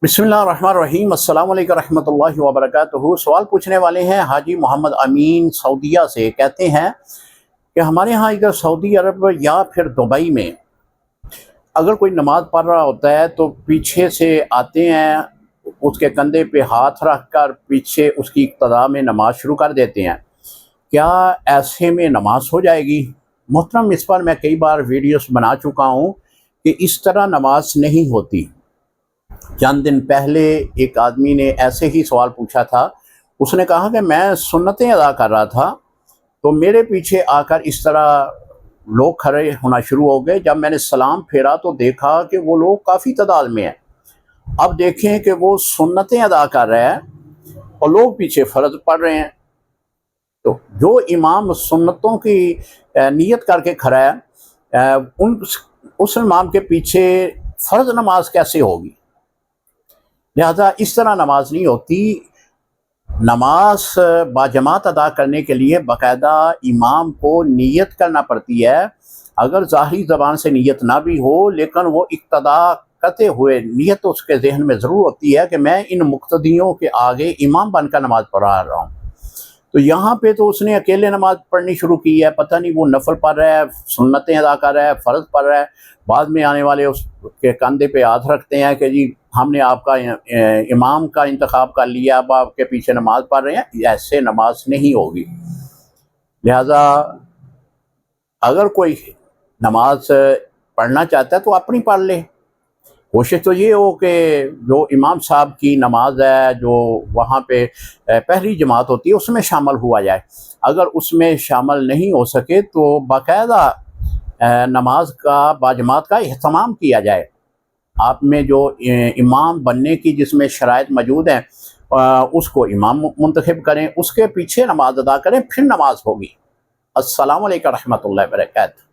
बिस्मिल्लाहिर्रहमानिर्रहीम। अस्सलाम वालेकुम रहमतुल्लाहि व बरकातुहू। सवाल पूछने वाले हैं हाजी मोहम्मद अमीन सऊदीया से। कहते हैं कि हमारे यहाँ इधर सऊदी अरब या फिर दुबई में अगर कोई नमाज़ पढ़ रहा होता है तो पीछे से आते हैं, उसके कंधे पे हाथ रख कर पीछे उसकी इक्तदा में नमाज शुरू कर देते हैं। क्या ऐसे में नमाज हो जाएगी? मोहतरम, इस पर मैं कई बार वीडियोस बना चुका हूँ कि इस तरह नमाज नहीं होती। चंद दिन पहले एक आदमी ने ऐसे ही सवाल पूछा था। उसने कहा कि मैं सुन्नतें अदा कर रहा था तो मेरे पीछे आकर इस तरह लोग खड़े होना शुरू हो गए। जब मैंने सलाम फेरा तो देखा कि वो लोग काफ़ी तादाद में हैं। अब देखें कि वो सुन्नतें अदा कर रहे हैं और लोग पीछे फ़र्ज पढ़ रहे हैं। तो जो इमाम सुन्नतों की नियत करके खड़ा है, उस इमाम के पीछे फ़र्ज नमाज कैसे होगी? लिहाजा इस तरह नमाज नहीं होती। नमाज बाजमात अदा करने के लिए बाकायदा इमाम को नियत करना पड़ती है। अगर ज़ाहिरी ज़बान से नियत ना भी हो, लेकिन वो इक्तदा करते हुए नियत तो उसके जहन में ज़रूर होती है कि मैं इन मुक्तदियों के आगे इमाम बनकर नमाज़ पढ़ा रहा हूँ। तो यहाँ पे तो उसने अकेले नमाज पढ़नी शुरू की है। पता नहीं वो नफल पढ़ रहा है, सुन्नतें अदा कर रहा है, फ़र्ज पढ़ रहा है। बाद में आने वाले उसके कंधे पे हाथ रखते हैं कि जी हमने आपका इमाम का इंतखाब कर लिया, अब आपके पीछे नमाज पढ़ रहे हैं। ऐसे नमाज नहीं होगी। लिहाजा अगर कोई नमाज पढ़ना चाहता है तो अपनी पढ़ ले। कोशिश तो ये हो कि जो इमाम साहब की नमाज है, जो वहाँ पे पहली जमात होती है, उसमें शामिल हुआ जाए। अगर उसमें शामिल नहीं हो सके तो बाकायदा नमाज का बाजमात का एहतमाम किया जाए। आप में जो इमाम बनने की जिसमें शराइत मौजूद हैं, उसको इमाम मुंतखब करें, उसके पीछे नमाज अदा करें, फिर नमाज होगी। अस्सलामु अलैकुम रहमतुल्लाहि व बरकातुहू।